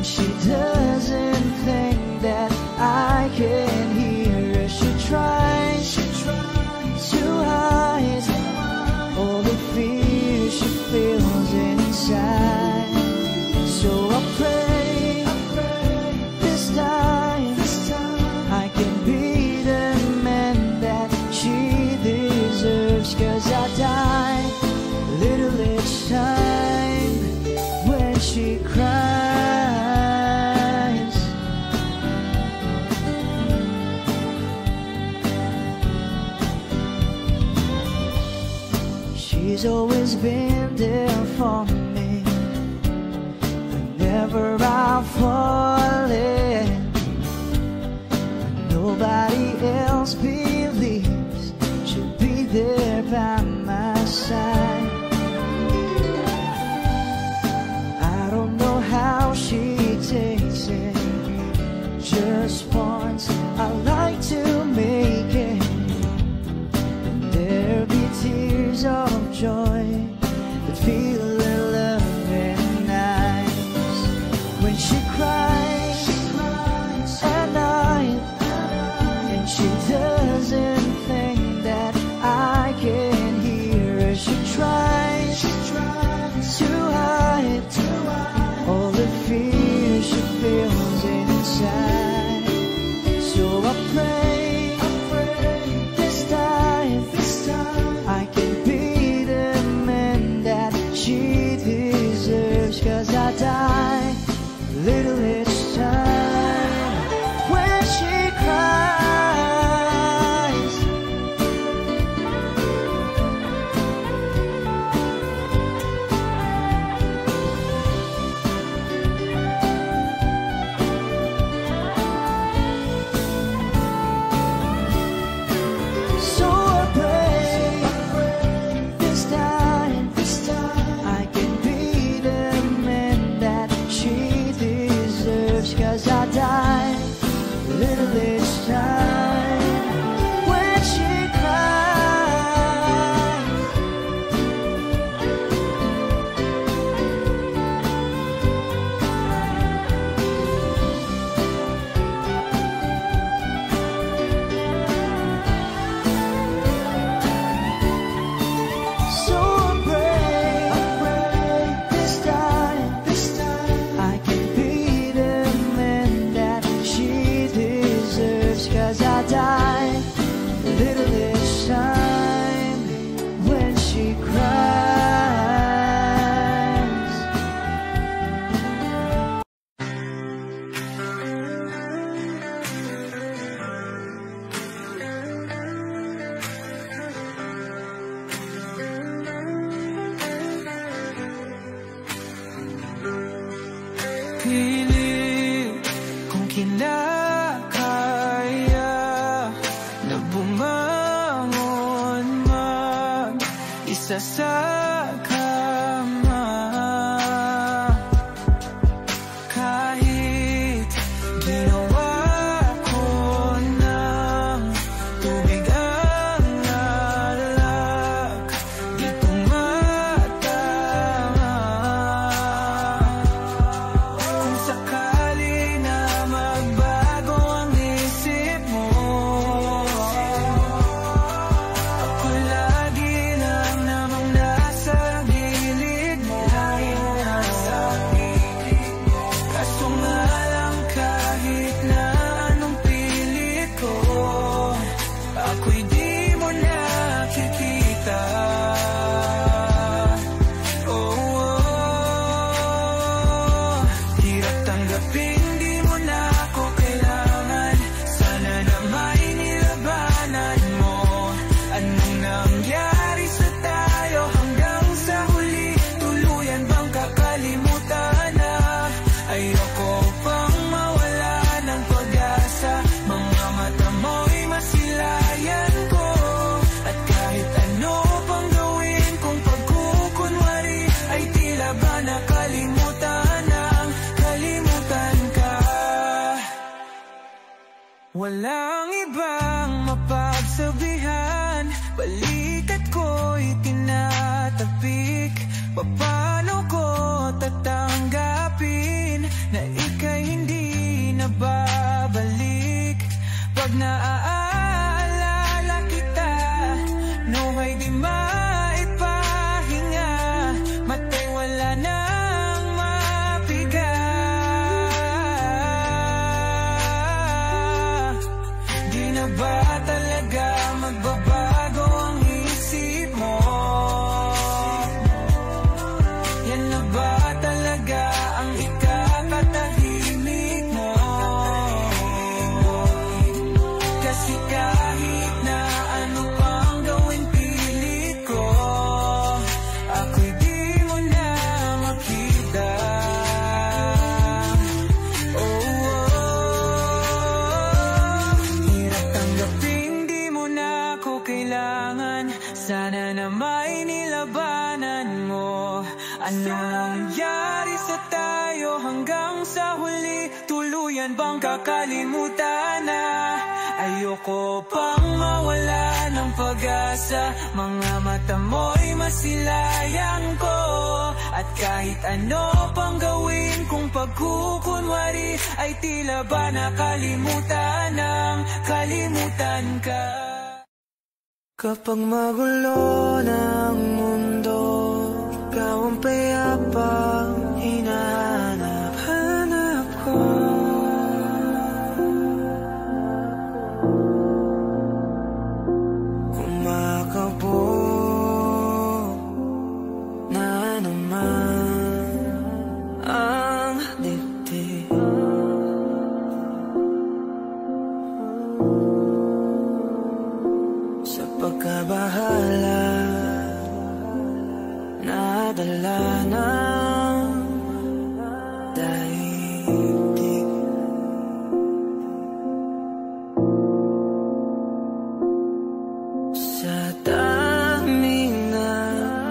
when she doesn't think that I can hear her. She tries to hide all the fear she feels inside. So I pray this time I can be the man that she deserves. 'Cause I die a little each time when she cries. She's always been there for me whenever I fall in. When nobody else believes she'll be there by my side. I don't know how she takes it. Just once I like to make it, and there'll be tears of joy that feel a loving eyes. When she cries at night and she doesn't think that I can hear her. She tries to hide all the fear she feels inside. So I pray this time I can be the man that she deserves. 'Cause I die a little each time when she cries. So I pray this time I can be the man that she deserves. 'Cause I die a little each time when she cries. So I pray this time I can be the man that she deserves. 'Cause I die a little each time when she cries. Pilit kung kinakaya na bumangon mag-isa sa kama. Kahit ginawa ko ng tubig ang alak, di tumatama. Kung sakali na magbago ang isip mo, ako lagi lang namang nasa gilid mo. Kaso nga lang kahit na anong pilit ko, ako'y di mo nakikita. Hirap tanggapin, di mo na ako kailangan. Sana na may nilabanan mo. Anong nangyari sa tayo hanggang sa huli? Tuluyan bang kakalimutan na? Ayoko pang mawala ng pag-asa. Mga mata mo'y masilayan ko. At kahit ano pang gawin kong pagkukunwari, ay tila ba nakalimutan ang kalimutan ka. Walang ibang mapagsabihan, balikat ko'y tinatapik. Paano ko tatanggapin na ikaw sa tayo hanggang sa huli? Tuluyan bang kakalimutan na? Ayoko pang mawala ng pag-asa. Mga mata mo'y masilayang ko. At kahit ano pang gawin kung pagkukunwari, ay tila ba nakalimutan ng kalimutan ka. Kapag magulo ng mundo, ikaw ang payapang hinahanap-hanap ko. Kumakabog na naman ang dibdib. Sa pagkabahala, nadala ng daigdig. Sa daming na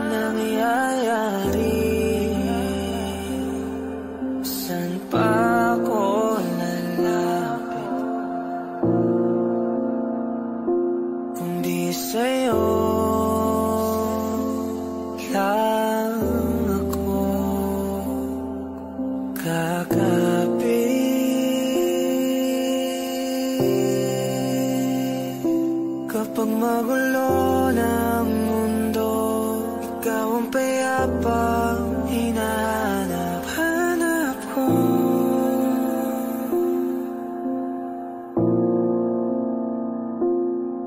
nangyayari, saan pa ako lalapit kundi sa'yo lang ako kakapit. Kapag magulo ng mundo, ikaw ang payapang hinahanap-hanap ko.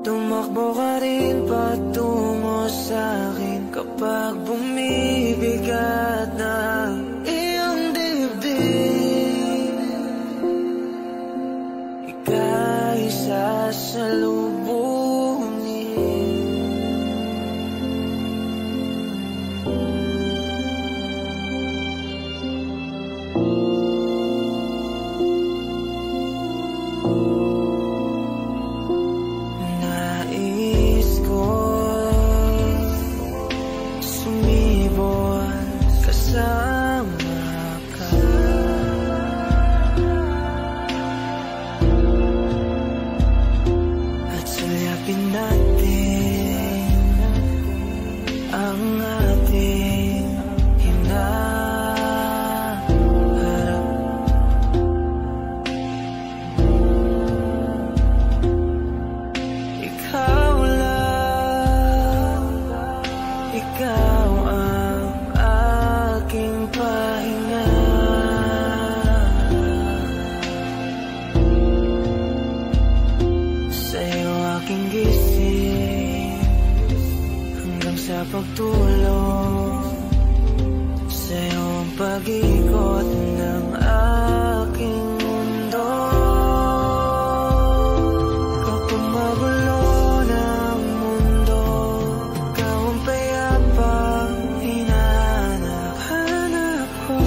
Tumakbo ka rin patungo sa'kin kapag bumibigat na iyong dibdib. Ika'y sasalubungin. Nais ko sumibol kasama ka. At sulyapin natin ang ating hinaharap. Ikaw lang, ikaw ang aking pahinga. Sa'yo aking gising hanggang sa pagtulog. Sa'yo ang pag-ikot ng aking mundo. Kapag magulo ng mundo, ikaw ang payapang hinahanap-hanap ko.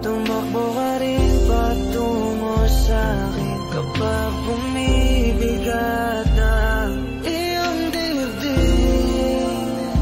Tumakbo ka rin patungo sa'kin kapag bumibigat na iyong dibdib.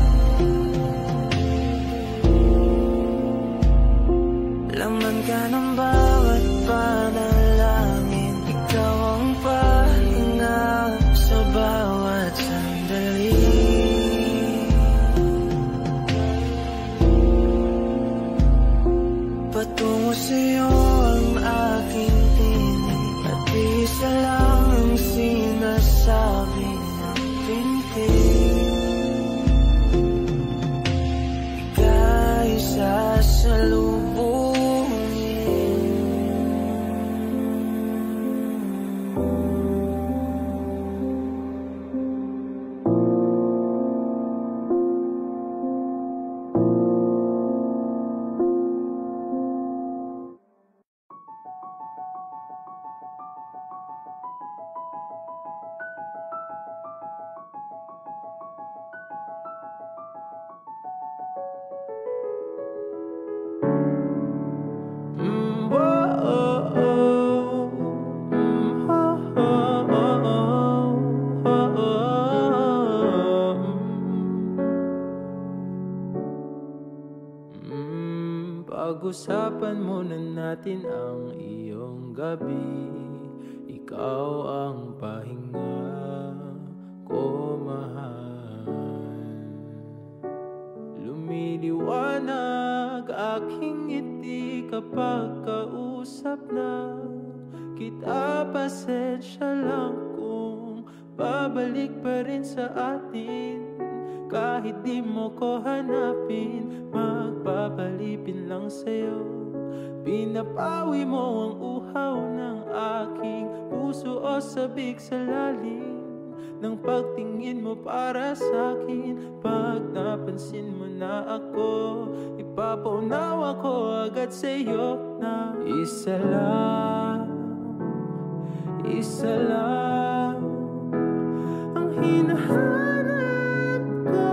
Pag-usapan muna natin ang iyong gabi. Ikaw ang pahinga ko, mahal. Lumiliwanag aking ngiti kapag kausap na kita. Pasensya lang kung babalik pa rin sa atin. Kahit di mo ko hanapin, magpapalipin lang sa'yo. Pinapawi mo ang uhaw ng aking puso o sabik sa lalim ng pagtingin mo para sa'kin. Pag napansin mo na ako, ipapaunawa ko agad sa'yo na isa lang ang hinahanap ko.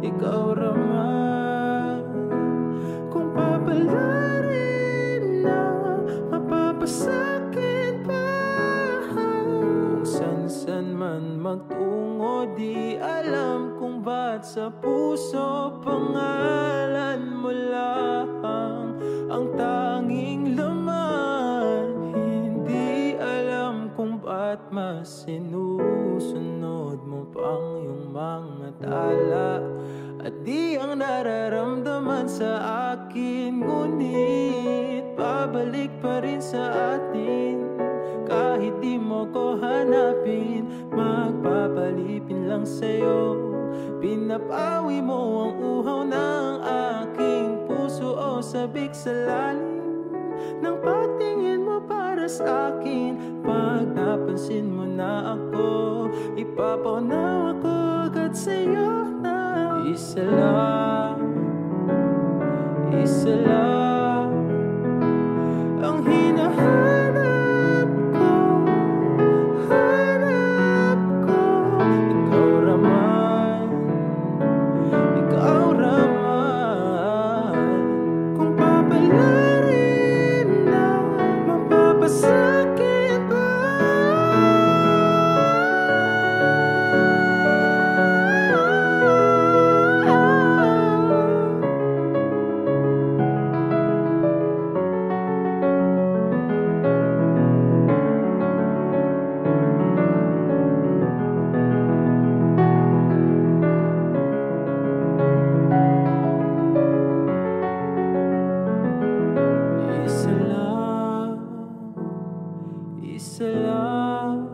Ikaw raman, kung papalarin na mapapasakit pa. Kung san-san man magtungo, di alam kung ba't sa puso pangalan mo lang ang tanging laman. Hindi alam kung ba't mas sinusunod mo pang yung mga tala at di ang nararamdaman sa akin. Ngunit pabalik pa rin sa atin. Kahit di mo ko hanapin, magpapalipin lang sa'yo. Pinapawi mo ang uhaw ng aking puso o sabik sa lalim ng pagtingin mo para sa akin. Pag napansin mo na ako, ipapaunawa ko agad sa'yo na isa lang ang hinahanap ko. Ikaw raman, kung papalarin na mapapasakit pa. Isa lang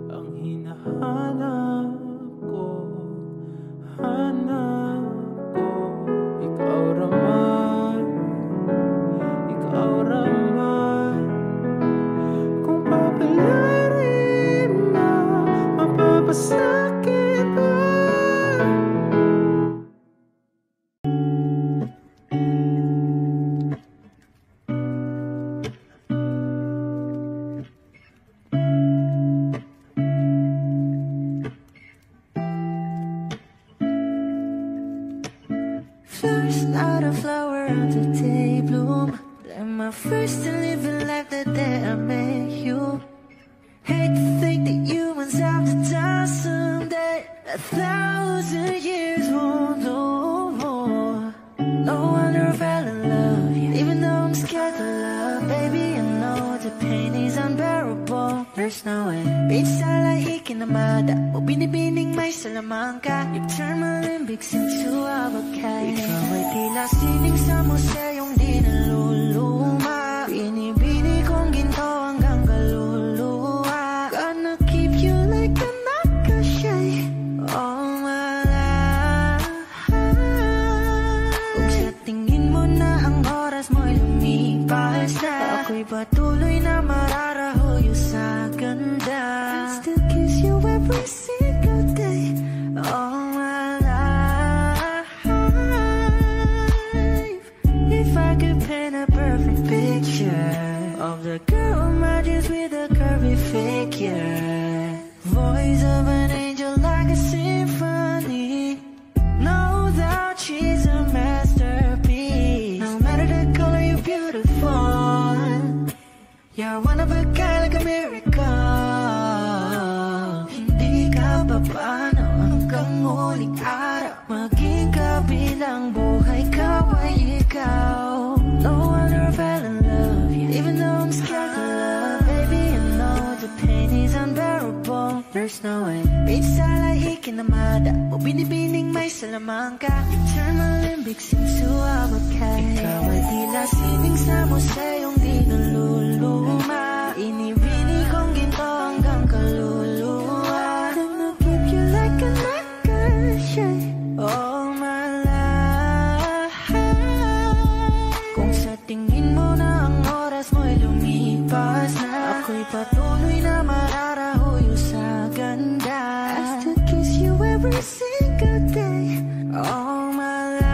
ang hinahanap ko, Ikaw raman, kung papalarin na mapapasakit pa. First not a flower until day bloom. Like my first to living life the day I met you. Hate to think that humans have to die someday. 1,000 years won't know more. No wonder I fell in love, even though I'm scared to love. Baby, I know the pain is unbearable. There's no way. Bitch, I like ikinamada. O binibining may salamang ka. You turn my limbics into avocado. Ikaw ay tila sining sa museyong di naluluma. Binibini kong ginto hanggang kaluluwa. Gonna keep you like a nakashay all my life. Kung sa tingin mo na ang oras mo'y lumipas na, ako'y patuloy na mararahoyo sa ganda. I'll still kiss you every single day all my life. If I could paint a perfect picture of the girl my dreams with a curvy figure, voice of an angel like a symphony. No doubt she's a masterpiece. No matter the color, you're beautiful. You're one of a kind like a miracle. Hindi ka ba paano hanggang muling araw. Maging kabilang buhay ka ay ikaw. No wonder I fell in love, even though I'm scared to love. Baby, I know the pain is unbearable. There's no way minsan ay ikinamada o binibining may salamangka. Eternal limbic seems to abakay. Ikaw ay tila sining sa museyong di naluluma. Inibini kong ginto hanggang kaluluwa. Gonna keep you like a necklace all my life. Kung sa tingin mo na ang oras mo'y lumipas na, ako'y patuloy na mararahuyo sa ganda. I still kiss you every single day all my life.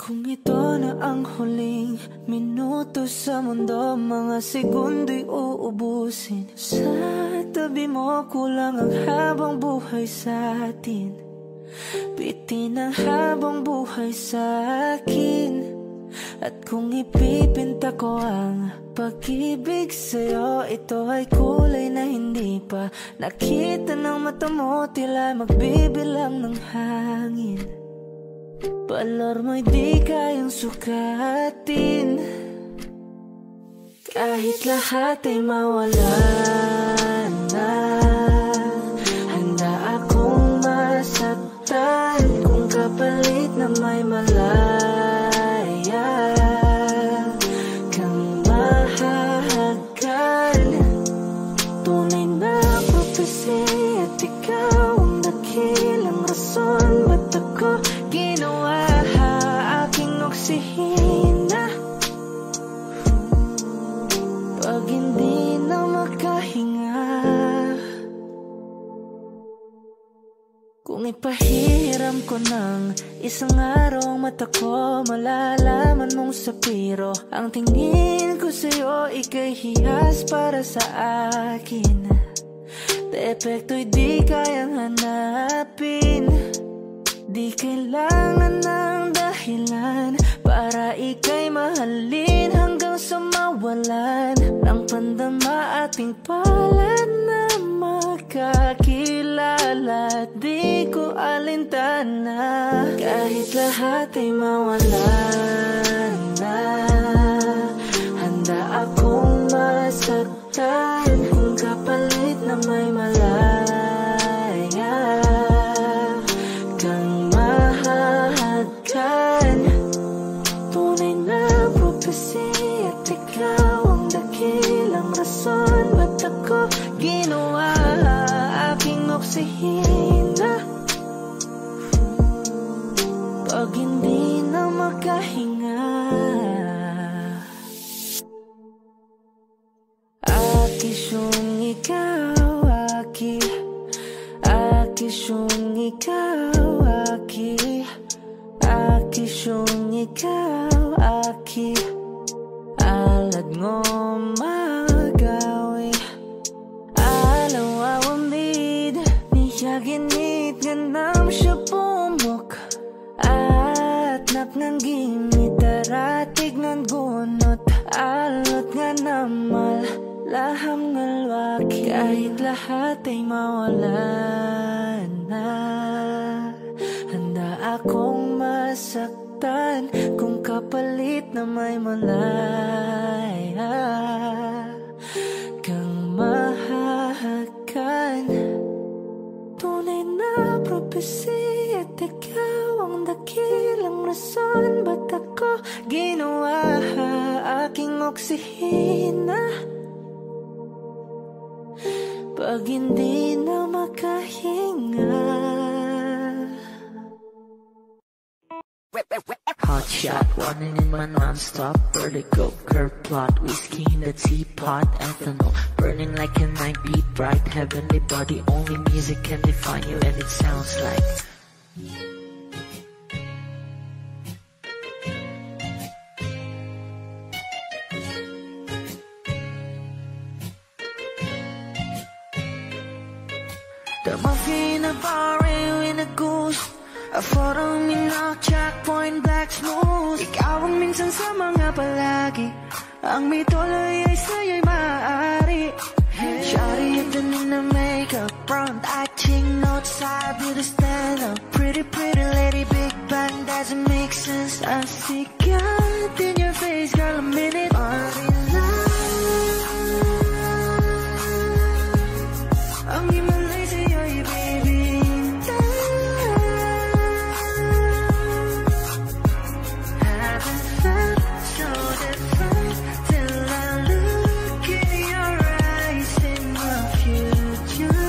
Kung ito na ang huling minuto sa mundo, mga segundo'y uubusin. Sa tabi mo kulang ang habang buhay sa atin. Bitin ang habang buhay sa akin. At kung ipipinta ko ang pag-ibig sa'yo, ito ay kulay na hindi pa nakita ng mata mo, tila magbibilang ng hangin. Balor mo'y di kayang sukatin. Kahit lahat ay mawala na, handa akong masaktan kung kapalit na may malaya kang mahahagan. Tunay na prophecy at ikaw ang dakilang rason ba't ako ginawa aking oksihina. Pag hindi na makahinga, kung ipahiram ko ng isang araw mata ko, malalaman mong sapiro ang tingin ko sa'yo, ika'y hiyas para sa akin. Depekto'y di kayang hanapin. Di kailangan ng dahilan para ika'y mahalin hanggang sa mawalan ng pandama ating palad na makakilala. Di ko alintana kahit lahat ay mawalan na, handa akong masaktan kung kapalit na may malaya kang mahahagan. Tunay na prophecy at ikaw ang dakilang rason ba't ako ginawa aking oksihina. Pag hindi na makahinga, akisyong ikaw, akisyong ikaw, akisyong ikaw, alad ngo magawi alaw awamid niya ginit ganam siya pumok at napnang gimit daratig ng gunot alot nga namal laham ngalwaki. Kahit lahat ay mawalan na, handa akong masaktan kung kapalit na may malaya kang mahahagan. Tunay na prophecy at ikaw ang dakilang rason ba't ako ginawa aking oksihina. Pag hindi na makahinga. Hot shot, running in my non-stop vertigo, curve plot, whiskey in the teapot, ethanol, burning like a night beat, bright heavenly body, only music can define you and it sounds like in a bar with a goose, a photo me now, checkpoint black smooth. Ikaw ang minsan sa mga palagi, ang may tuloy ay sa'yo'y maaari. Shawty, you're done in the makeup, front acting outside, do the stand up. Pretty, pretty lady, big bang, doesn't make sense. I see God in your face, girl, a minute. Ang himalay sa'yo'y baby. Haven't felt so different till I look in your eyes in the future.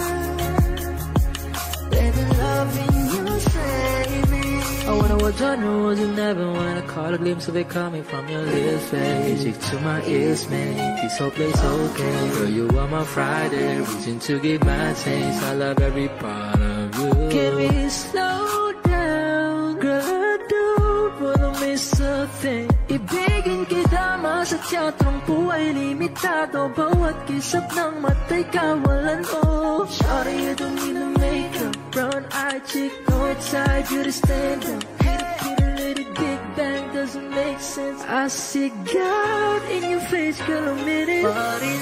Baby, loving you save me. I wonder what genre was you never wanna caught a glimpse of it coming from your lips, babe. Music to my ears, man. This whole place okay. Girl, you are my Friday, reason to give my taste. I love every part of you. Can we slow down? Girl, I don't wanna miss a thing. Ibigin kita sa teatrong buhay limitado. Bawat kisap ng mata'y kawalan mo. Shawty, you don't need to make up. Brown-eyed chick, no outside, you to stand up. Kitty, little big bang doesn't make sense. I see God in your face, girl, a minute. But in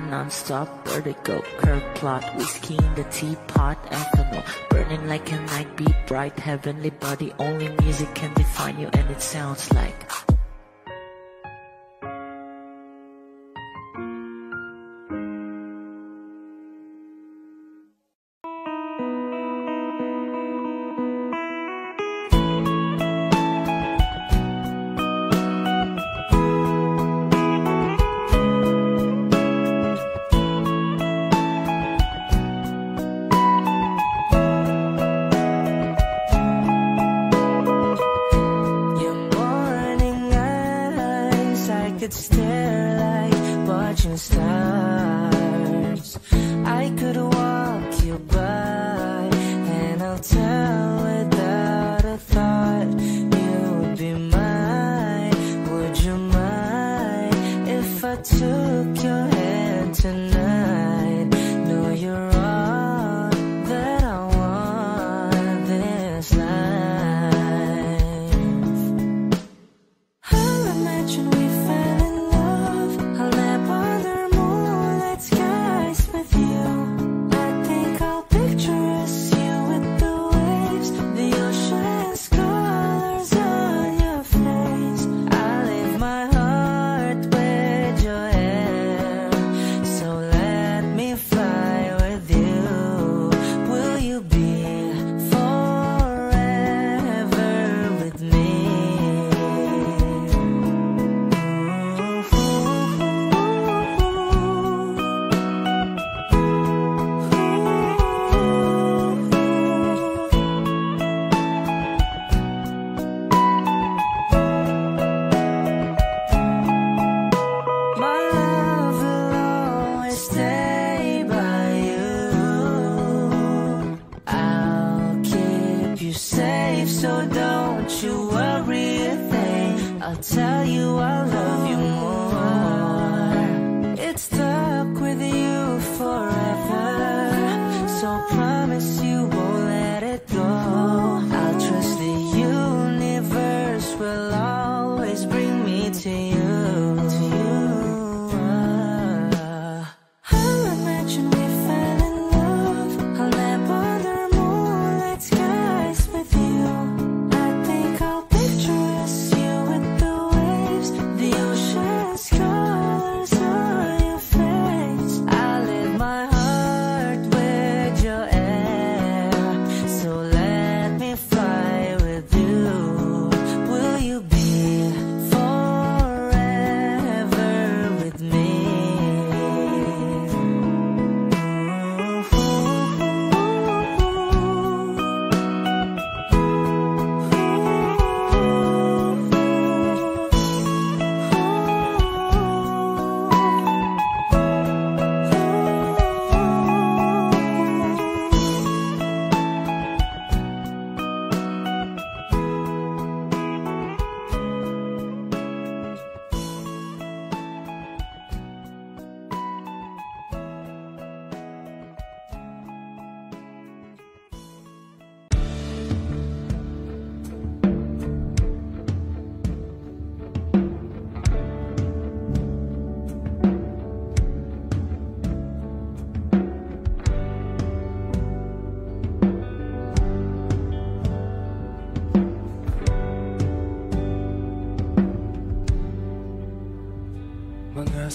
non-stop vertigo, curve plot, whiskey in the teapot, ethanol, burning like a night, beat bright, heavenly body, only music can define you, and it sounds like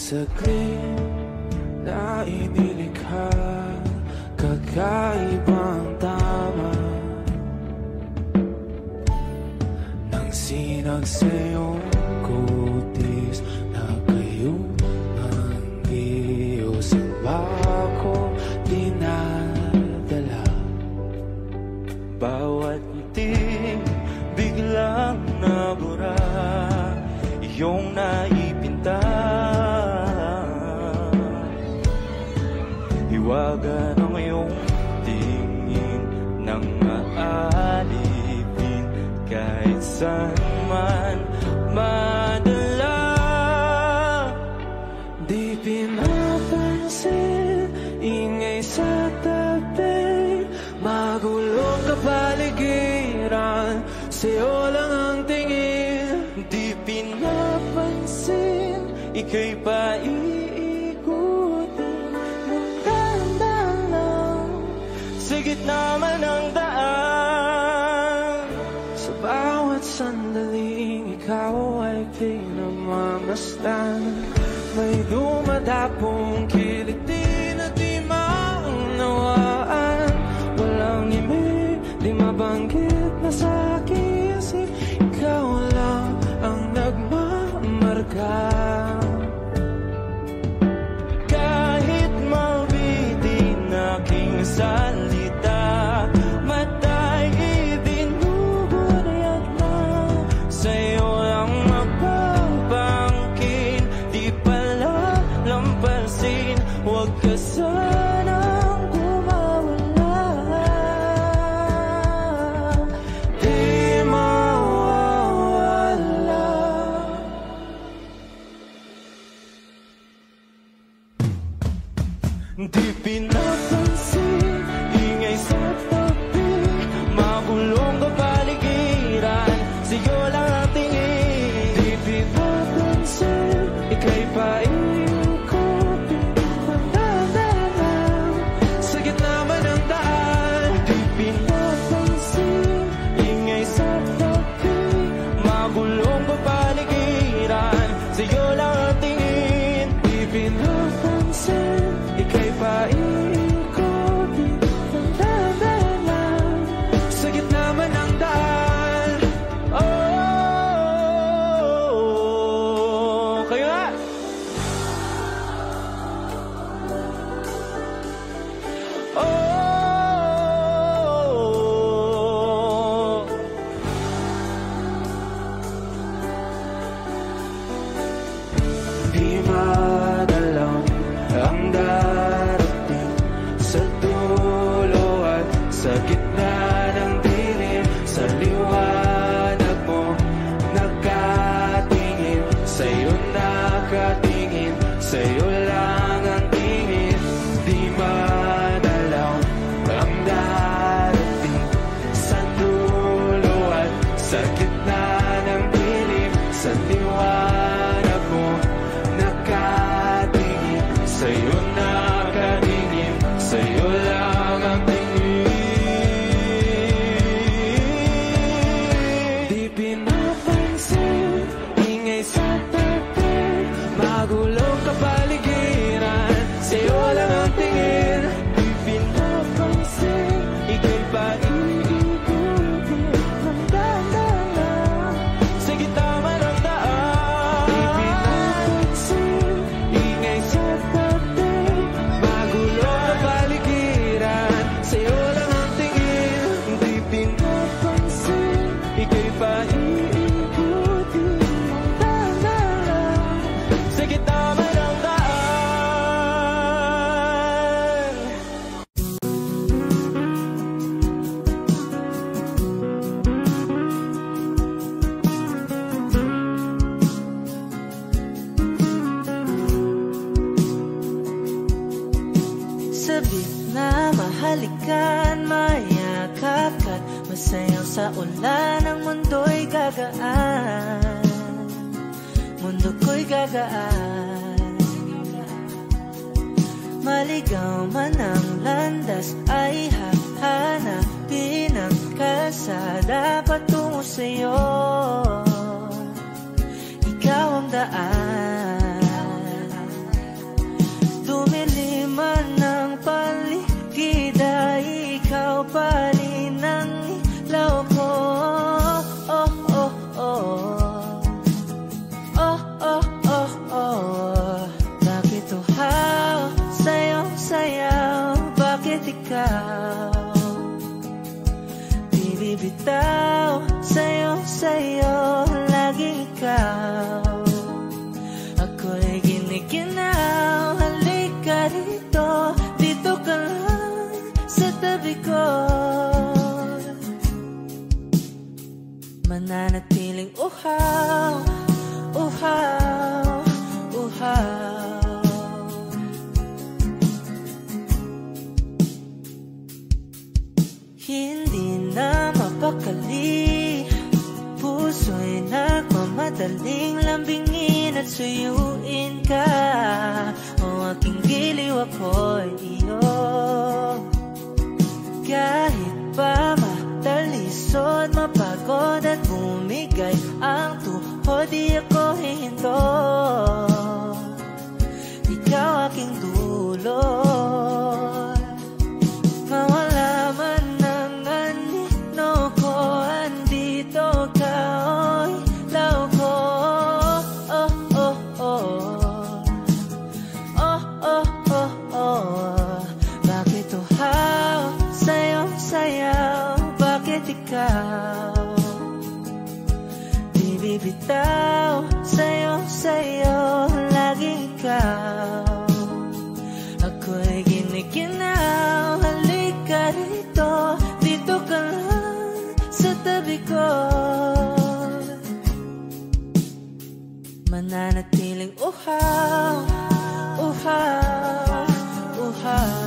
saglit na inilikha, kakaibang tama nang sinag sa iyong kutis na kayo ang iyos ang bako dinadala. Bawat ngiti biglang nabura, iyong naipinta. Hiwaga ng iyong tingin nang maalipin kahit saan man madala. Di pinapansin, ingay sa tabi, magulong kapaligiran, sa'yo lang ang tingin. Di pinapansin, ika'y paiikutin ng dahan-dahan lang sa gitna man ng daan. Sa bawat sandaling ikaw ay pinamamasdan, may dumadapong kiliti na di maunawaan. Walang ibig, di mabanggit na sa aking isip, ikaw lang ang nagmamarka. Kahit mabitin aking salita, matay ibinubunayag na, sa'yo lang mapapangkin. Di pala lampasin, huwag ka sanang kumawala. Di mawawala. Di pinapansin, ingay sa tabi, magulong kapaligiran, sa'yo lang ang tingin. Di pinapansin, ika'y paiikutin ng dahan-dahan sa gitna man ng daan. Di pinapansin, ingay sa tabi, magulong kapaligiran, sa'yo lang ang tingin. Di pinapansin, ika'y paiikutin ng dahan-dahan sa gitna man ng daan. Oh, kayo nga! Oh, di madalaw ang darating sa dulo at sa gitna ng dilim. Sa liwanag mo nakatingin, sa'yo nakatingin, sa'yo lang ang tingin. Di madalaw ang darating sa dulo at sa gitna ng dilim. Sa liwanag mo nakatingin, sa'yo nakatingin, sa'yo lang ang tingin. Di pinapansin, ingay sa tabi, magulong kapaligiran, sa'yo lang ang tingin. Di pinapansin, ika'y paiikutin ng dahan-dahan sa gitna man ng daan. Di pinapansin, ingay sa tabi, magulong kapaligiran, sa'yo lang ang tingin. Di pinapansin, ika'y paiikutin ng dahan-dahan sa gitna man ng daan. Sabik na mahalikan, mayakap ka't masayang sa ulan. Ang mundo'y gagaan, mundo ko'y gagaan. Maligaw man ang landas, ay hahanapin ang kalsada patungo sa'yo. Ikaw ang daan. bibitaw, sa'yo, laging ikaw. Ako'y giniginaw, halika rito, dito ka lang sa tabi ko. Mananatiling uhaw, uhaw, uhaw. Hindi na mapakali, puso'y nagmamadaling lambingin at suyuin ka. O aking giliw ako'y iyo. Kahit pa matalisod, mapagod at bumigay ang tuhod, di ako hihinto. Ikaw aking dulot. Mawala man ang anino ko, andito ka, oy, law ko. Oh, oh, oh. Oh, oh, oh, oh. Bakit uhaw, sa'yo, sayaw, bakit ikaw di bibitaw, sa'yo, laging ikaw. Ako'y giniginaw, halika rito, dito ka lang sa tabi ko. Mananatiling uhaw, uhaw, uhaw.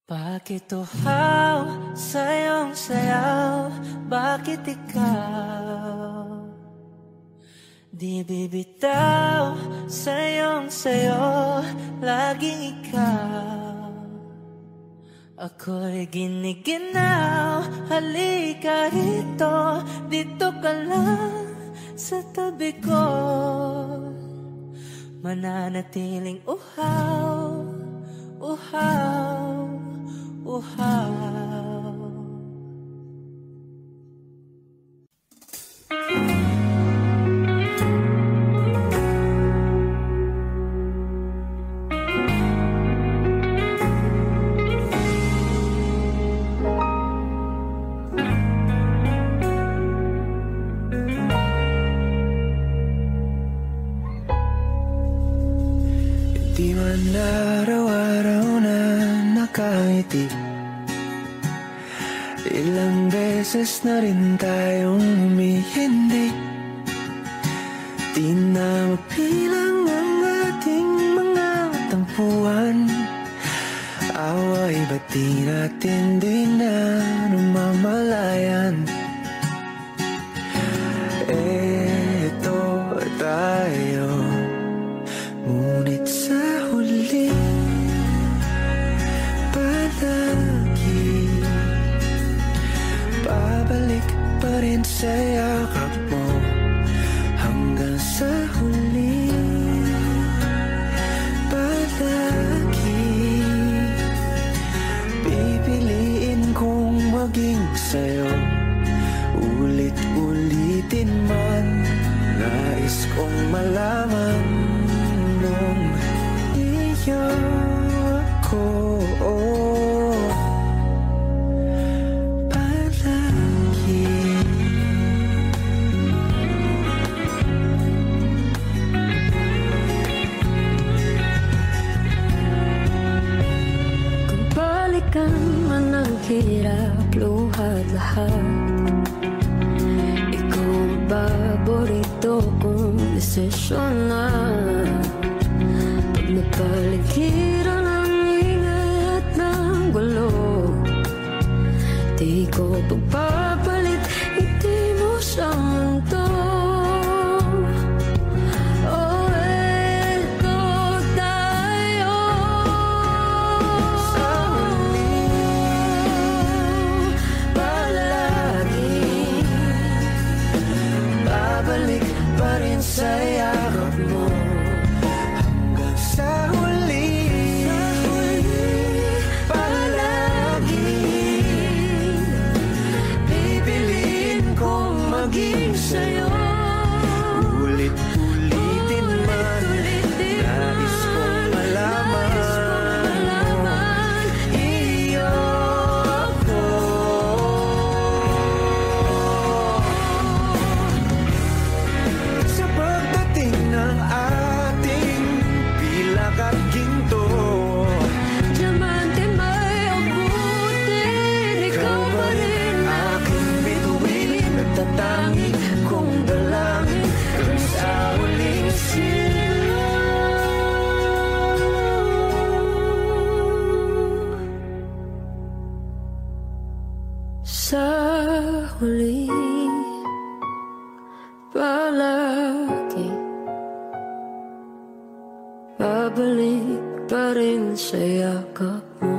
Bakit uhaw, sa'yong sayaw, bakit ikaw di bibitaw, sayo, laging ikaw. Ako'y giniginaw, halika rito, dito ka lang sa tabi ko. Mananatiling uhaw, uhaw, uhaw. Di man araw-araw na nakangiti, ilang beses na rin tayong humihindi. Di na mapilang ang ating mga tampuan, away ba't di natin di na namamalayan? Eto tayo, ngunit sa huli palagi babalik pa rin sa yakap mo. Hanggang sa huli palagi pipiliin kong maging sa'yo. Ulit-ulitin man, nais kong malaman nung iyo ako palagi. Kung balikan man ang hirap, luhat lahat, ikaw ang paborito kong desisyon na. Napaligiran ang ingay at ng gulo. Di ko pagpapalit, hindi mo sa mundo. Oh, eto tayo. Sa huli, palagi babalik pa rin sa yakap mo. Hanggang sa huli, maging sa'yo. Ulit-ulitin man, nais kong malaman, iyo ako. Sa pagdating ng ating pilak at ginto, diamante may abutin, ikaw pa rin aking bituin. Nagtatanging kong dalangin kung sa huling silaw. Sa huli, palagi babalik pa rin sa yakap mo.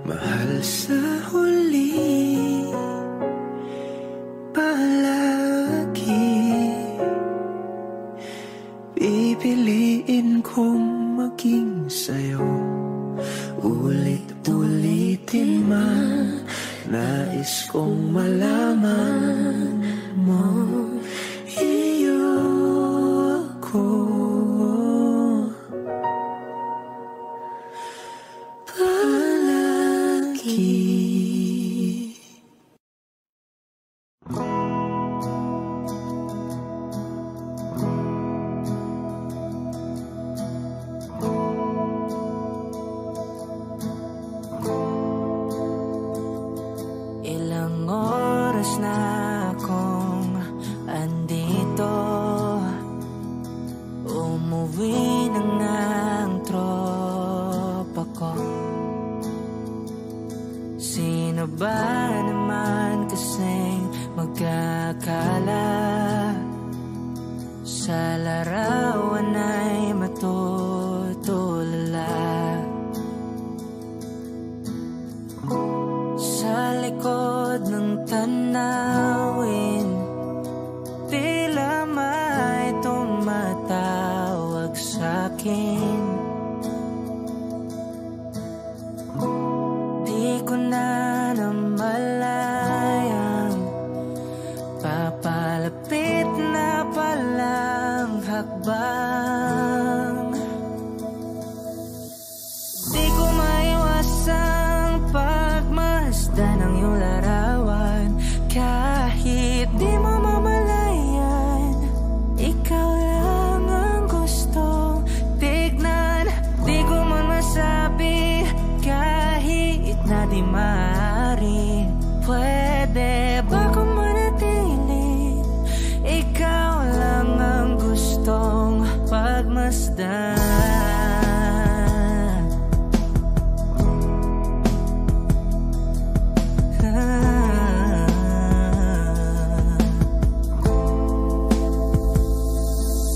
Mahal, sa huli palagi pipiliin kong maging sa'yo. Ulit-ulitin man, nais kong malaman mo, iyo ako. Palagi. Ilang oras na akong andito, umuwi na nga ang tropa ko. Sino ba naman kasing magkakala sa larawan ay matutulala? Sa likod ng tanawin, tila may tumatawag sa'kin. Di ko na namalayang papalapit na palang hakbang. Di ko maiwasang pagmasdan ng iyong larawan. Kahit di mo mamalayan, ikaw lang ang gustong tignan. Di ko man masabi, kahit na di maaari, pwede ba kung manatili? Ikaw lang ang gustong pagmasdan.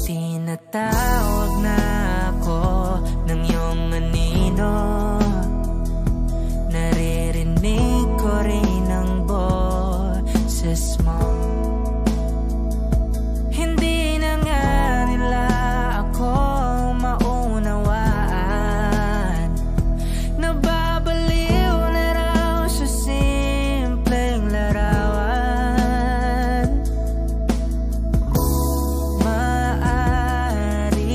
Tinatawag na ako ng iyong anino, naririnig ko rin ang boses mo. Hindi na nga nila ako maunawaan, nababaliw na raw sa simpleng larawan. Maaari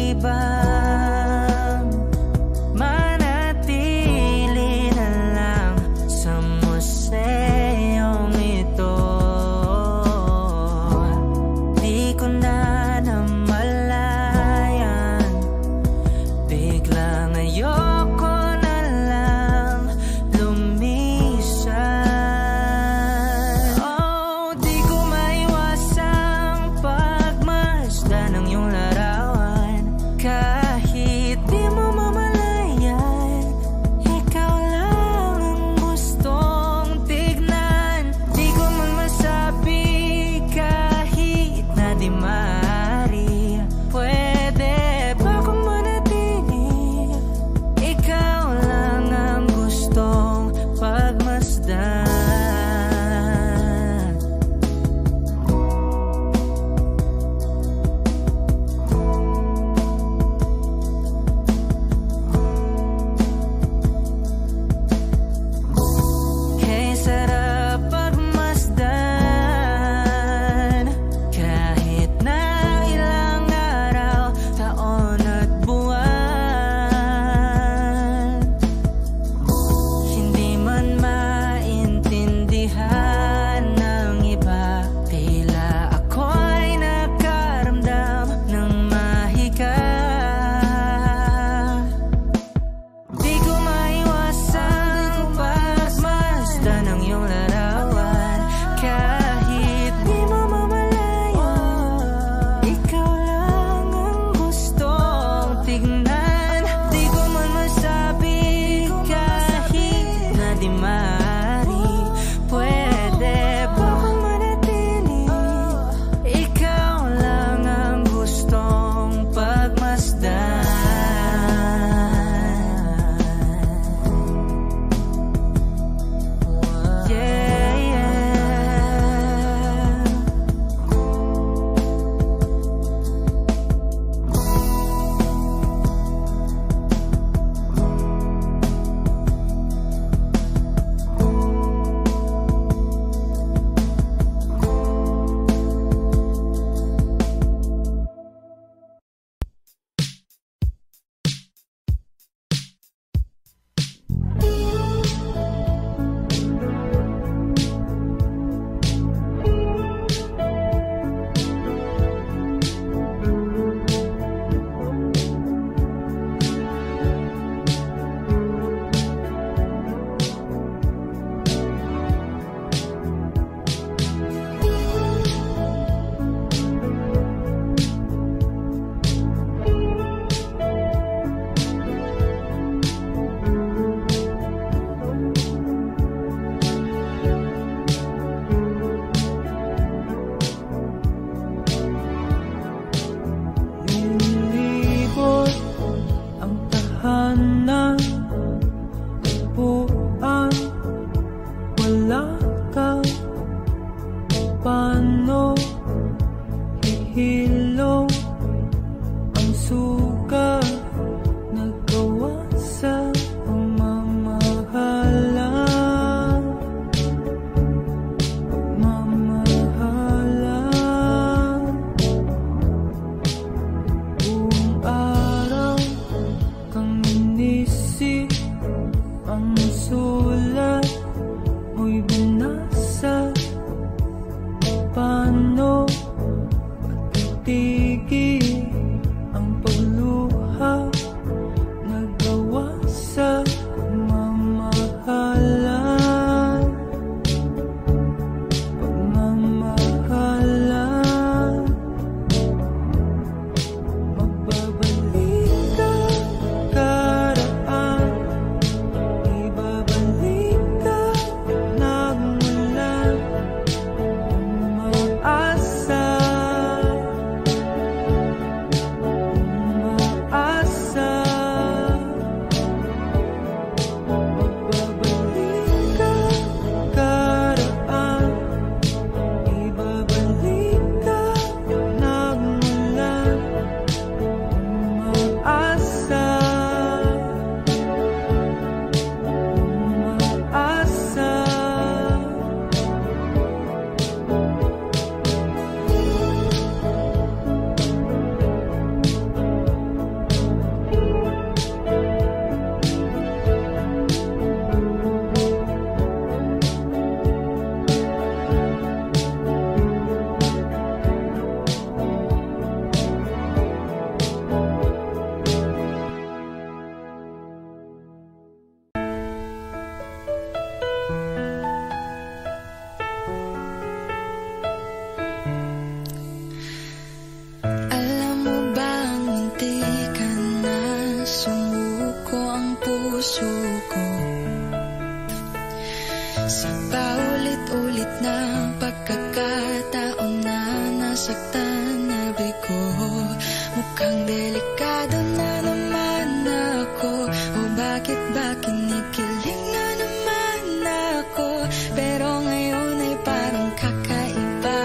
delikado na naman ako. O bakit ba kinikilig na naman ako? Pero ngayon ay parang kakaiba.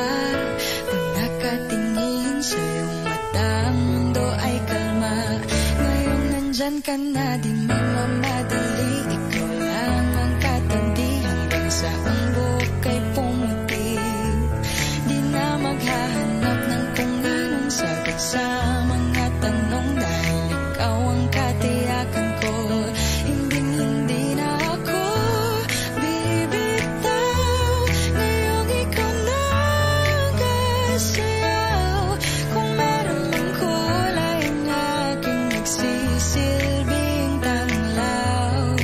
Pag nakatingin sa iyong mata, ang mundo ay kalma. Ngayon nandyan ka na, di magmamadali. Ikaw lang ang katabi hanggang sa ang buhok ay pumuti. Di na maghahanap ng kung anong sagot sa mga tanong, dahil ikaw ang katiyakan ko. Hindi na ako bibitaw. Ngayong ikaw na kasayaw. Kung meron mang kulay ang aking nagsisilbing tanglaw.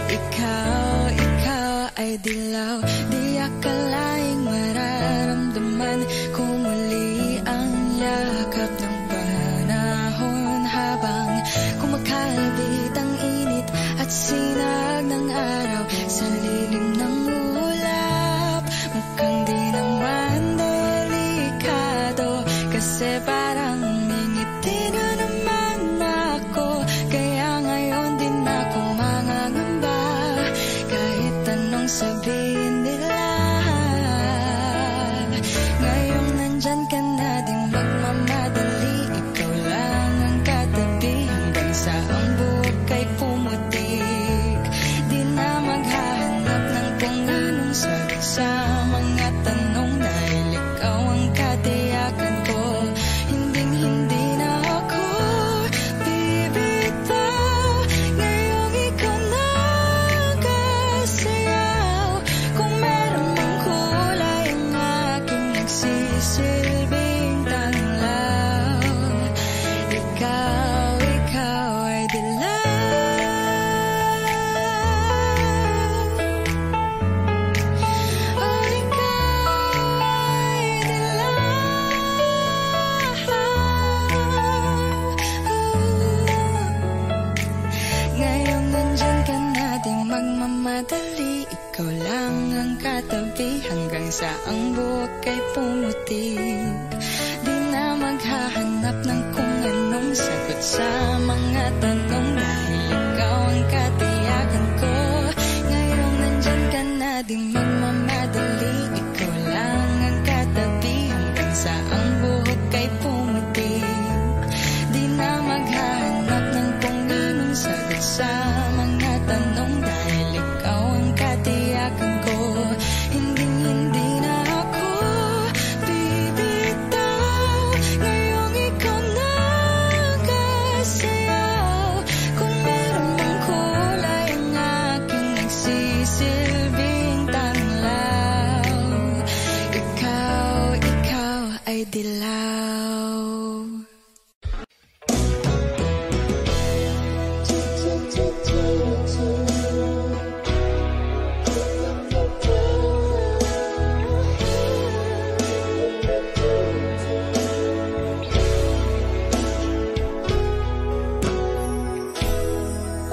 Ikaw ay dilaw. Di akalaing mararamdaman ko muli ang yakap ng panahon, habang kumakalabit ang init at sinag ng araw sa lilim ng ulap. Mukhang di naman delikado, kasi parang ngingiti na naman ako. Kaya ngayon din ako mangangamba, kahit anong sabihin nila. Ngayong nandyan ka na, di magmamadali. Ikaw lang ang katabi hanggang sa ang buhok ay pumutik. Di na maghahanap ng kung anong sagot sa mga tanong, dahil ikaw ang katiyakan ko. Hindi na ako bibitaw. Ngayong ikaw na kasayaw. Kung meron mang kulay ang aking nagsisilbing tanglaw. Ikaw ay dilaw. Oh, ikaw ay dilaw. Ngayong nandyan ka na, di magmamadali. Ikaw lang ang katabi hanggang sa ang buhok ay pumutik. Di na maghahanap ng kung anong sagot sa mga tanong, dahil ikaw ang katiyakan ko. Ngayong nandyan ka na, di magmamadali. Ikaw lang ang katabi hanggang sa ang buhok ay pumutik. Di na maghahanap ng kung anong sagot sa mga tanong, dahil ikaw ang katiyakan ko. Hindi na ako bibitaw. Ngayong ikaw na kasayaw. Kung meron mang kulay ang aking nagsisilbing tanglaw. Ikaw ay dilaw.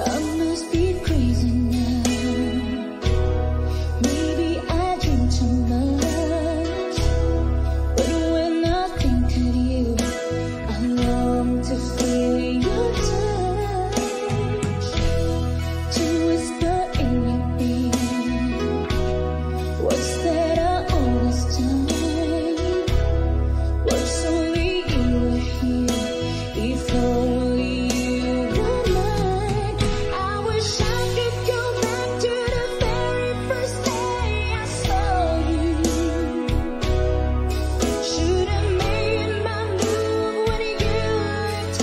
I must be crazy now. Maybe I drink too much. But when I think of you, I long to feel your touch, to whisper in your ear words that are all this time. Words only you were here, if only you were mine. I wish I could go back to the very first day I saw you. Should have made my move when you looked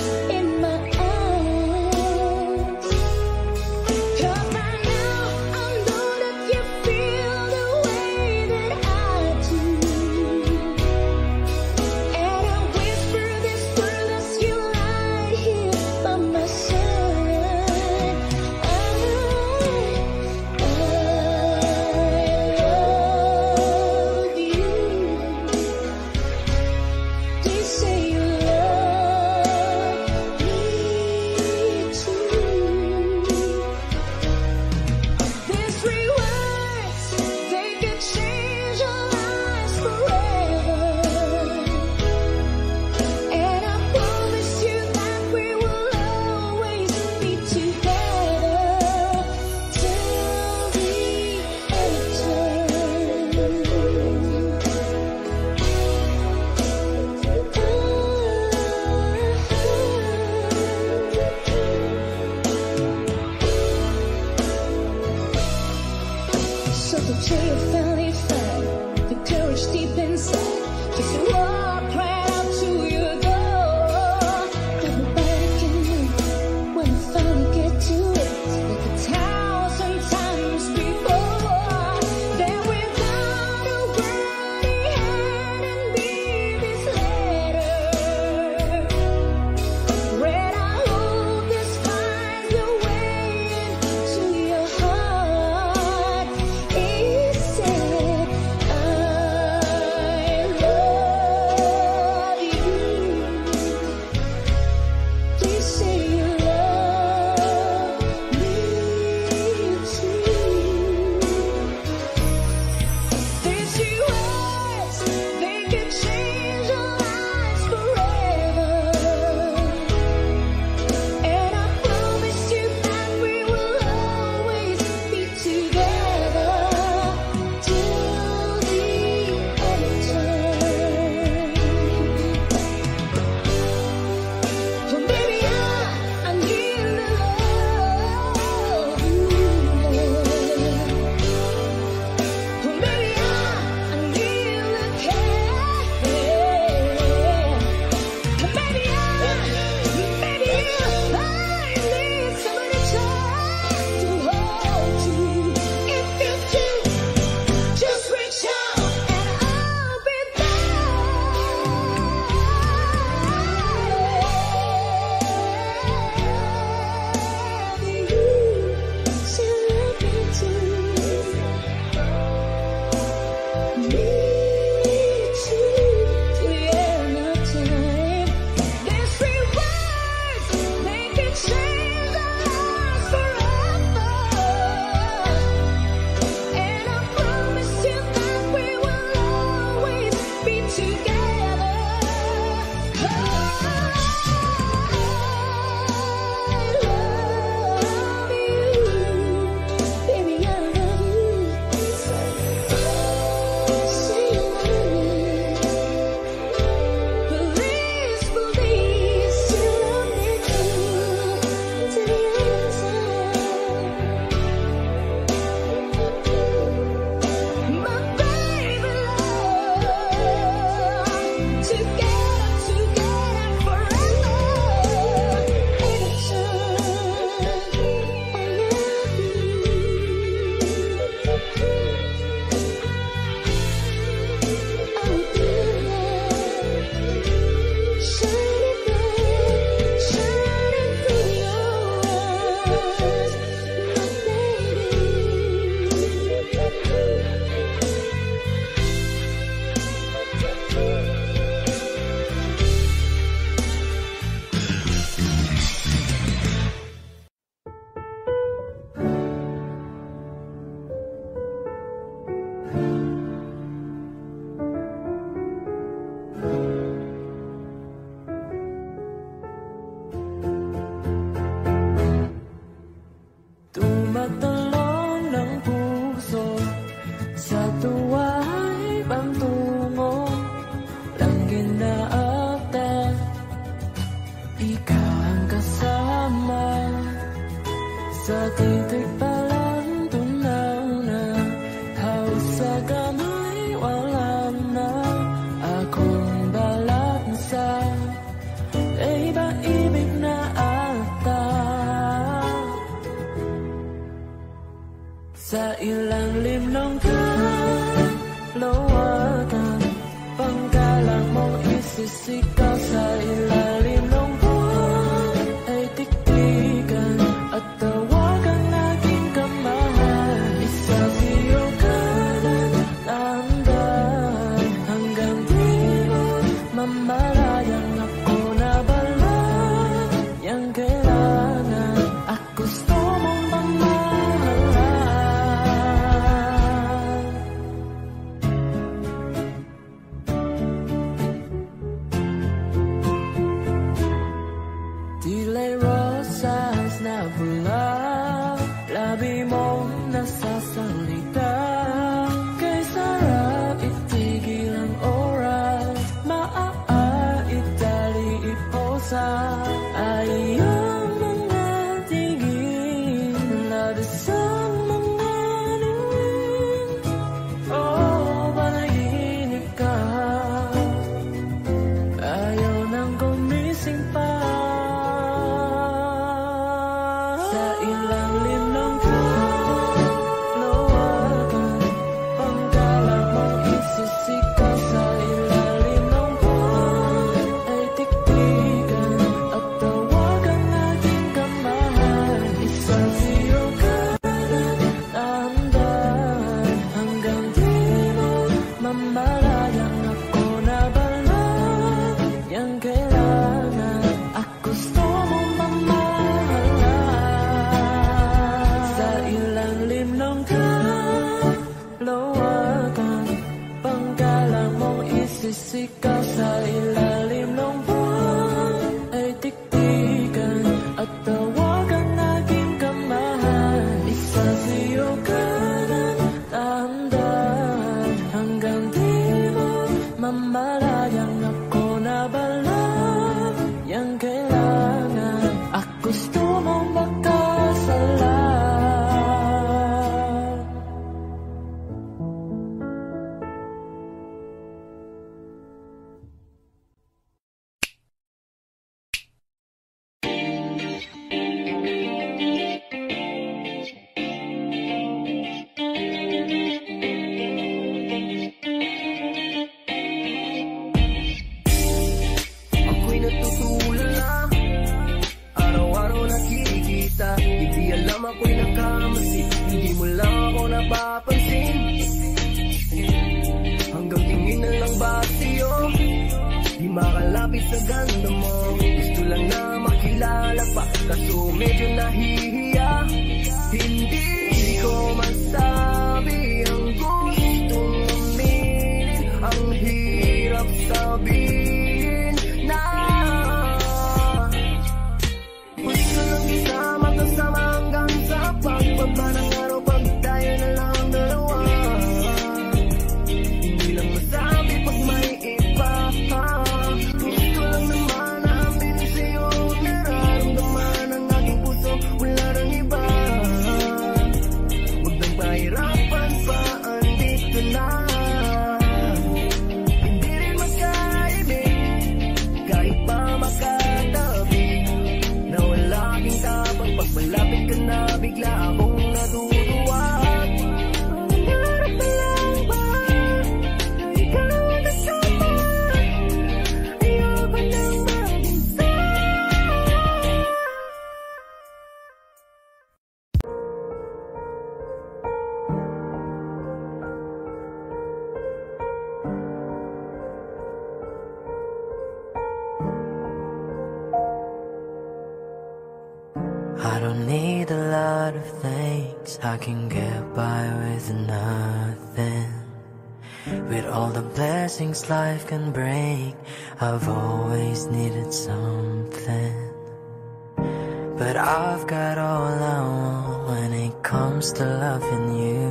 Sa titik pa lang tunaw na hawak sa kamay wala na akong balansa. Iba-ibig na ata. Sa ilalim ng kalawakan, pangkalang mong isisikaw. Sa ilalim ng buwan ay tiktikan at tawagan aking kamahal. Isabiyo ka ng dahan-dahan hanggang di mo mamalayang ako na bala. Yang kailangan at gusto mong pamahalaan. Tila'y rosas na pula, labi mong nasasalita. Kay sarap itigil ang oras, maaitali iposa. Ayaw mga tigil, labis ang mga ningin. Oh, panaginip ka, ayaw nang gumising pa. Sa ilalim ng kalawakan, pangkalang mong isisikaw. Sa ilalim ng buwan ay tiktikan at tawagan aking kamahal. Isabiyo ka ng dahan-dahan hanggang di mo mamalayang ako na bala. Yang kailangan at gusto mong pamahalaan. Sa ilalim ng kalawakan, pangkalang mong isisikaw. Sa ilalim ng buwan ay tiktikan at tawagan aking kamahal. Isabiyo ka ng dahan-dahan hanggang di mo mamalayang ako na bala. Yang kailangan at gusto mong makasalan. Ako'y natutulala, araw-araw nakikita. Hindi alam ako'y nakamasi, hindi mo lang ako napapansin. Hanggang tingin na lang ba sa'yo, di makalapit sa ganda mo. Gusto lang na makilala pa, kaso medyo nahihiya. Hindi ko masabi ang gustong aminin, ang hirap sabihin na gusto lang isama kasama hanggang sa pagbaba ng araw. Pag tayo na lang ang dalawa, hindi lang masabi pag may iba. Gusto lang naman na aminin sa'yo ang nararamdaman ng aking puso, wala nang iba. Huwag nang pahirapan pa, andito na. Hindi rin magkaibig, kahit pa makatabi. Na wala aking tapang pag malapit ka na, bigla akong natutuwa. Nangarap na lang ba na ikaw ang kasama? Ayoko nang mag-isa. I don't need a lot of things, I can get by with nothing. With all the blessings life can bring, I've always needed something. But I've got all I want when it comes to loving you.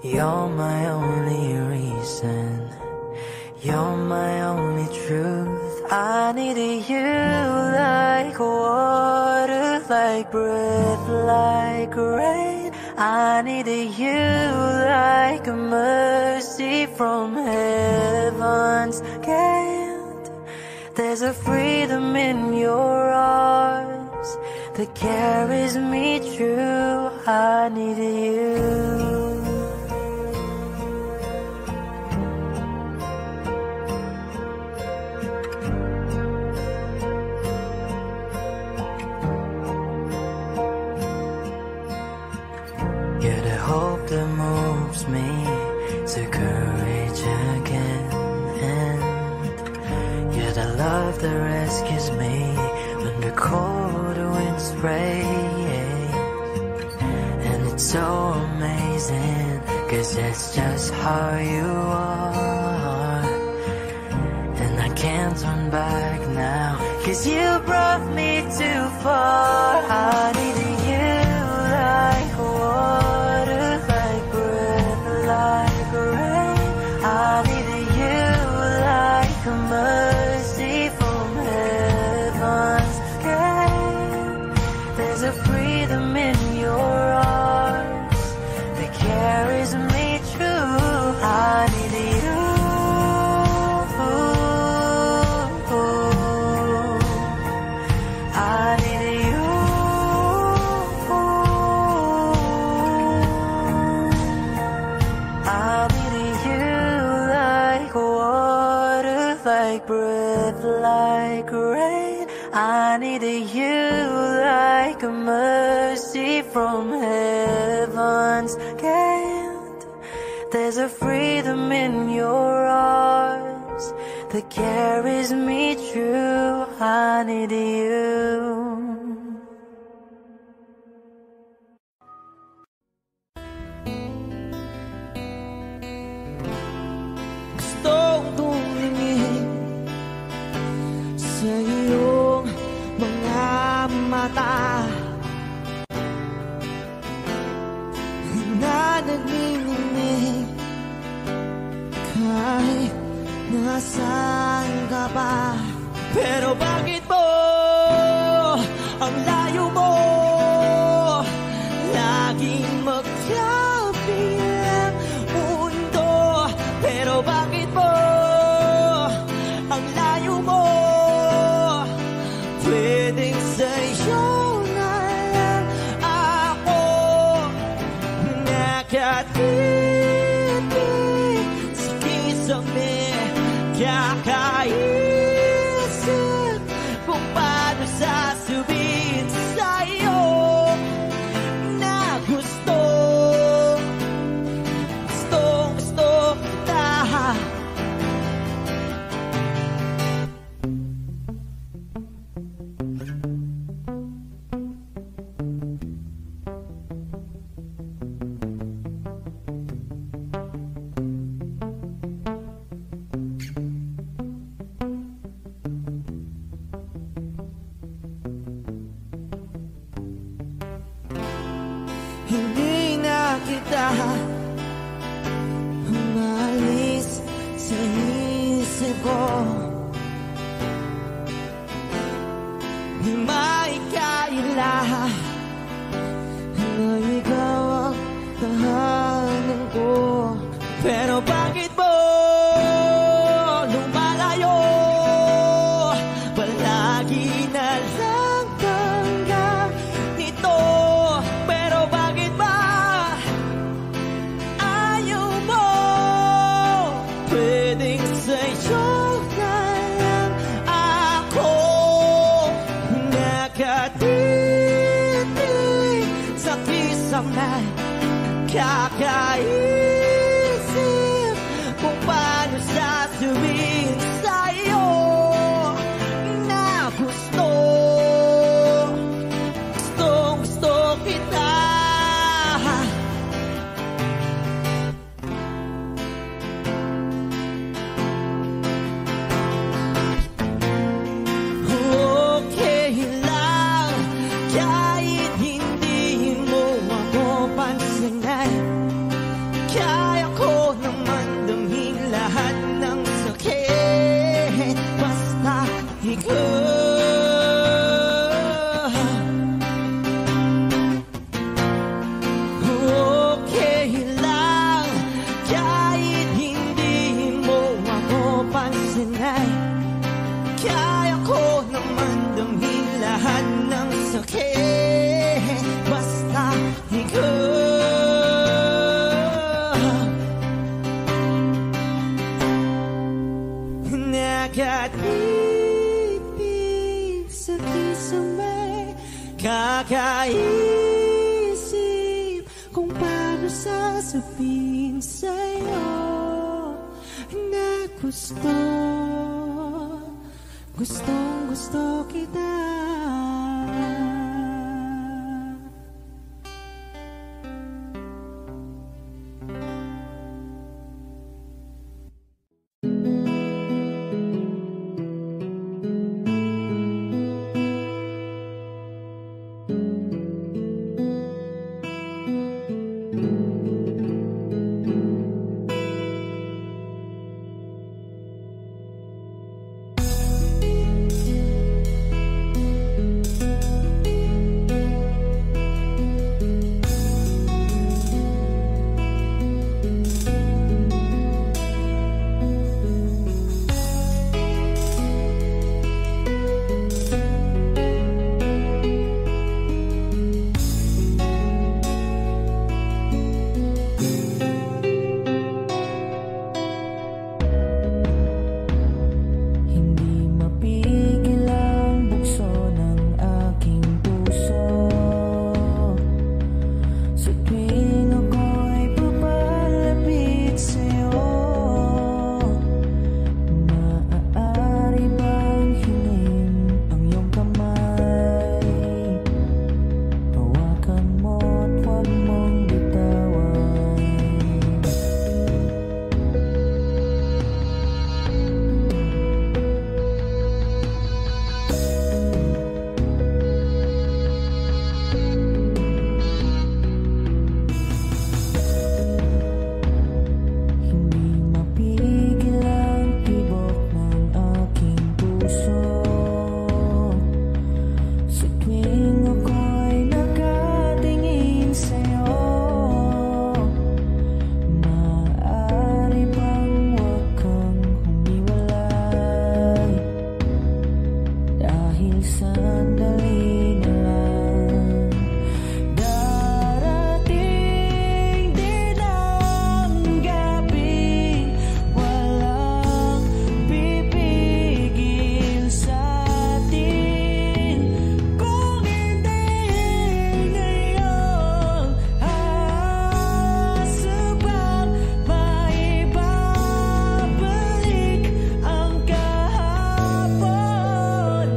You're my only reason, you're my only truth. I needed you like water, like like breath, like rain. I needed you like a mercy from heaven's gate. There's a freedom in your arms that carries me through. I needed you. You're the hope that moves me to courage again, and you're the love that rescues me when the cold winds rain. And it's so amazing, 'cause that's just how you are. And I can't turn back now, 'cause you brought me too far. I needed you like water, like breath, like rain. I needed you like a mercy from heaven's gate. There's a freedom in your arms that carries me through. I needed you. I needed you. I needed you like water, like breath, like rain. I needed you like a mercy from heaven's gate. There's a freedom in your arms that carries me through. I needed you. Gustong tumingin sa iyong mga mata na nagniningning kahit nasaan ka pa. Pero bakit mo ang layo mo laging magkabi ang mundo? Pero bakit mo ang layo mo pwedeng sa'yo na lang ako nakatitig sa kisame kakaisip kung paano sasabihin sa'yo na gusto kita. Hindi na kita umalis sa isip ko. Di maikaila na ikaw ang tahanan ko. Pero bakit mo lumalayo? Palagi na lang hanggang nito. Pero bakit ba ayaw mo? Pwedeng sa'yo na lang ako nakatitig sa kisame kakaisip kung paano sasabihin sa'yo na gusto kita. Okay lang kahit hindi mo ako pansinin. Kaya ko naman damhin lahat ng sakit basta ikaw. lahat ng sakit, basta ikaw. Nakatipid sa kisame, kakaisip kung paano sasabihin sa'yo na gustong kita.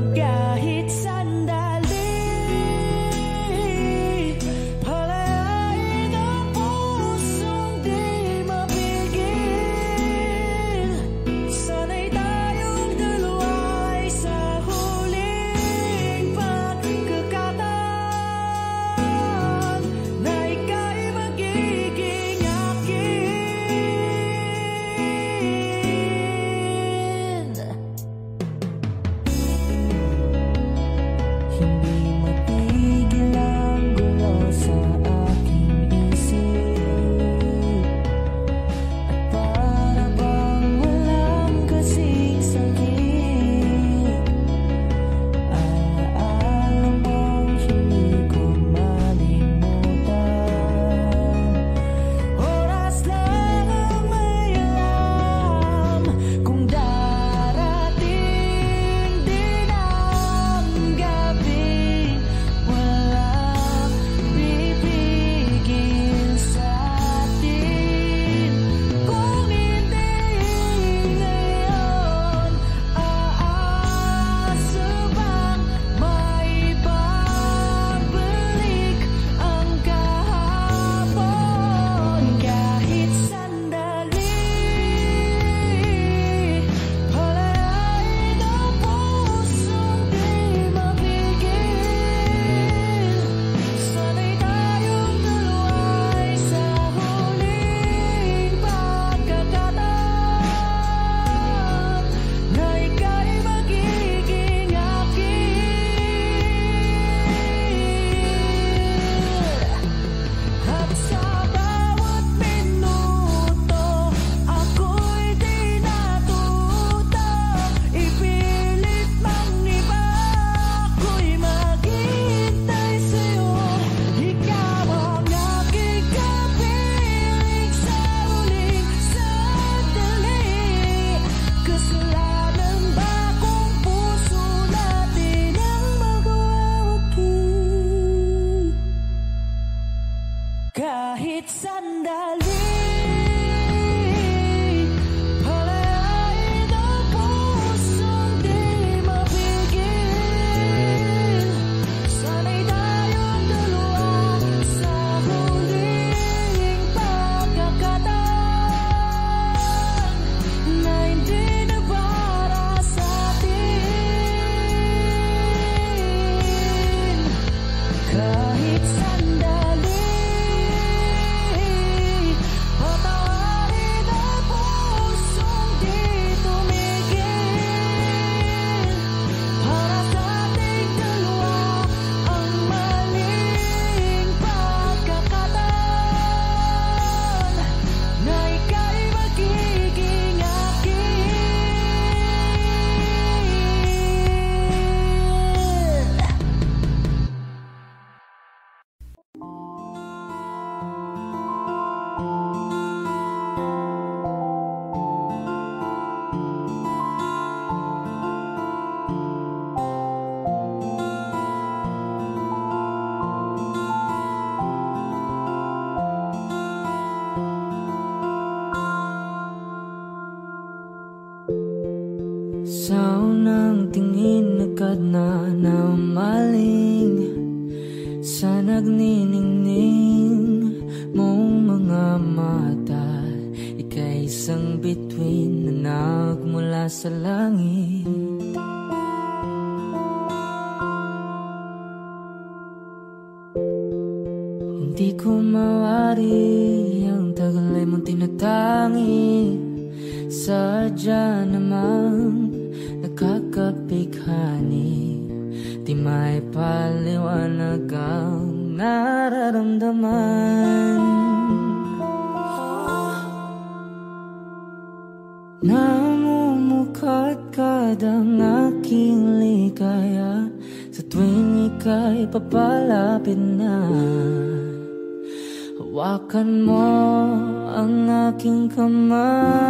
Kahit sa Sa unang tingin agad na naumaling sa nagniningning mong mga mata. Ika'y isang bituin na nagmula sa langit. Hindi ko mawari ang tagal ay mong tinatangi. Sadya namang nakakapighani, di may paliwanag ang nararamdaman. Namumukadkad ang aking ligaya sa tuwing ika'y papalapit na. Hawakan mo ang aking kamay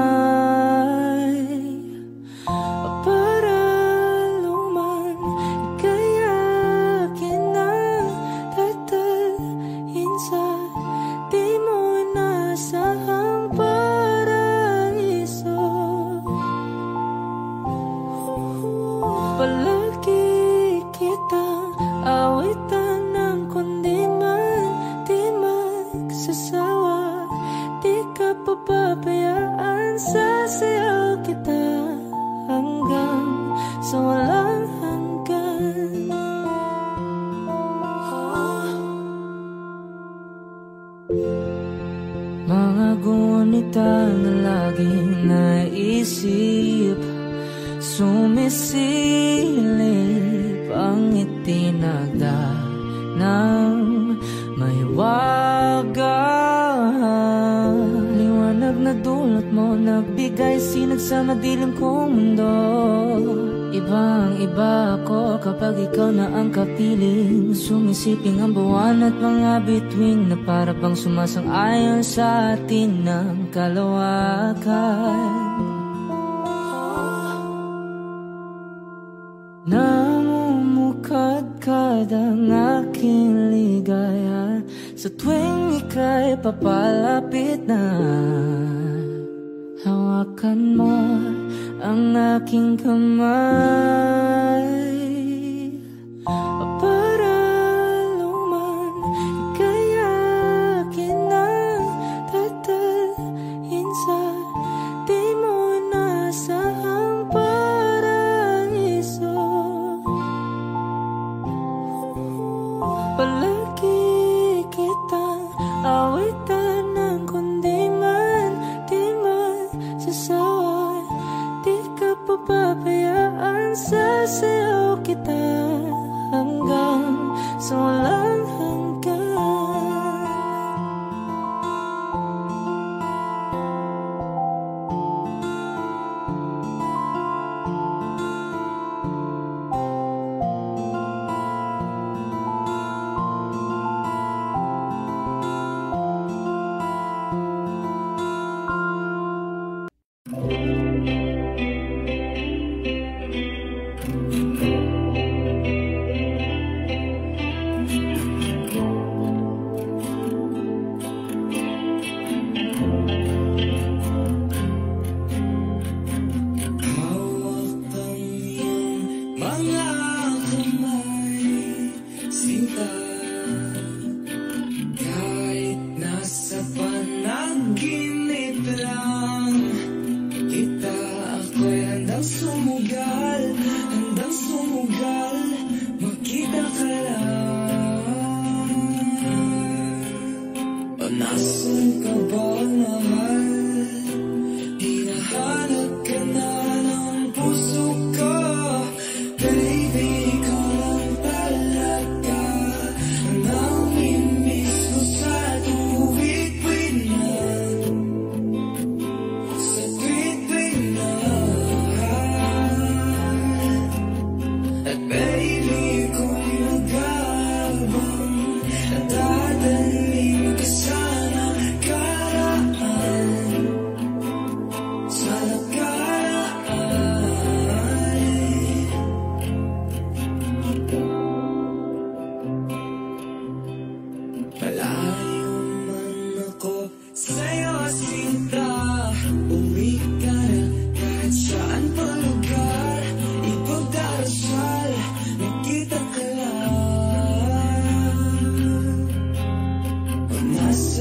para luman ika'y akin ang tatalhin sa di mo inasahang paraiso. Palagi kitang awitan ng kundi man di magsasawa. Di ka papabayaan, sasayaw kita hanggang sa walang hanggan. Mga gunita na laging naisip, sumisilip ang itinagda ng mahiwaga. Liwanag na dulot mo, nagbigay sinag sa madilim kong mundo. Ibang iba ako kapag ikaw na ang kapiling. Sumisiping ang buwan at mga bituin na para bang sumasang-ayon sa atin ng kalawakan. Namumukadkad ang aking ligaya sa tuwing ika'y papalapit na. Hawakan mo ang aking kamay para luman ika'y akin ang tatalhin sa di mo inasahang paraiso. Palagi kitang awitan ng kundi man di magsasawa. Di ka papabayaan, sasayaw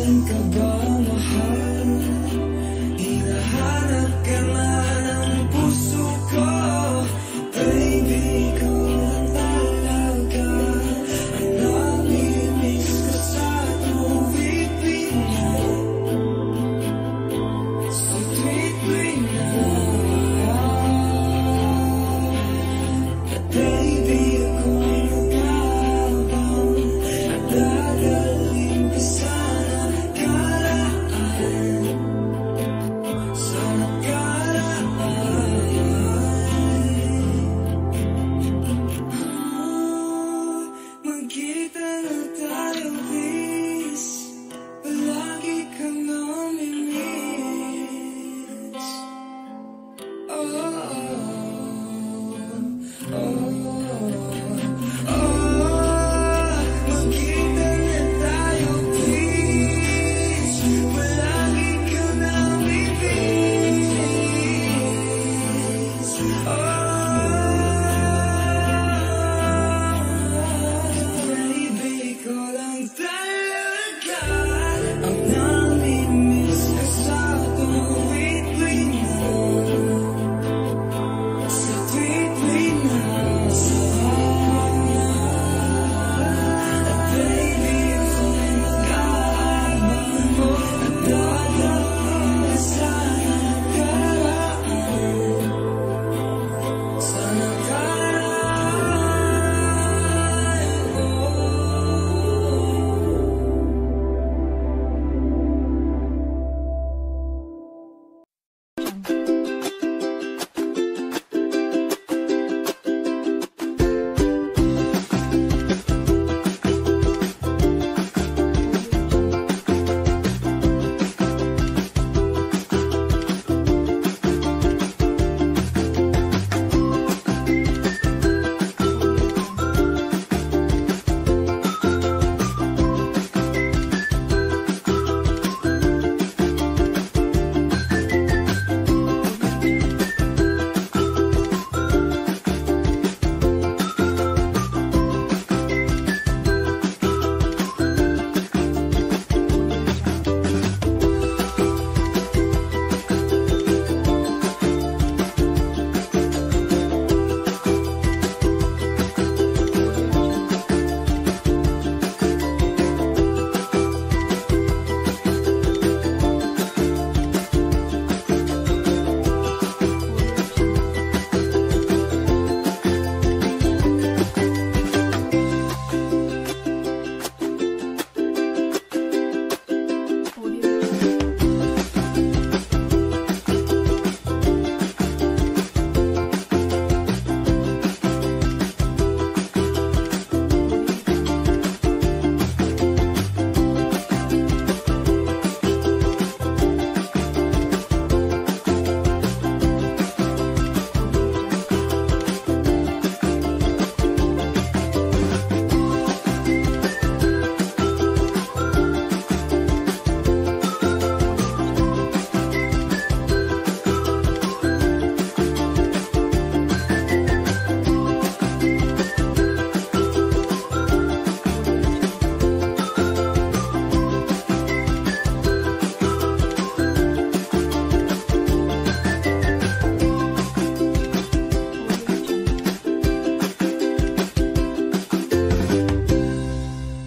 gising ka ba?